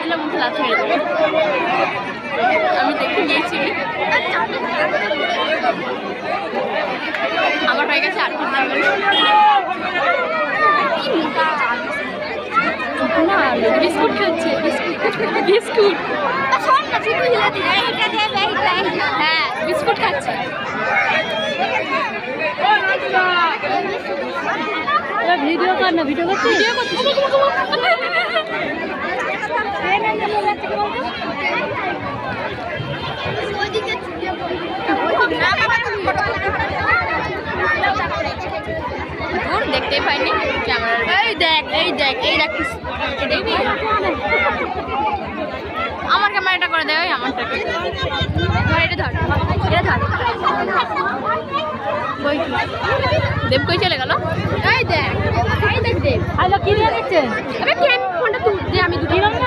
দিলে মুখে লাথ মেরে দেবে। আমি দেখে নিয়েছি। আমার হয়ে গেছে 8 ঘন্টা না বিস্কুট খাচ্ছে বিস্কুট হ্যাঁ বিস্কুট খাচ্ছে। ভিডিও কর না ভিডিও করছি ভিডিও করছি দেখতেই পাইনি ক্যামেরা। এই দেখ এই দেখ এই দেখ দেখবি আমার ক্যামেরাটা করে দেয় ওই আমারটা ধর এটা ধর এটা ধর কই দেব কই চলে গেল। এই দেখ দেব হ্যালো কি নিয়ে দিচ্ছেন? আরে ফোনটা তুই দে আমি দুটো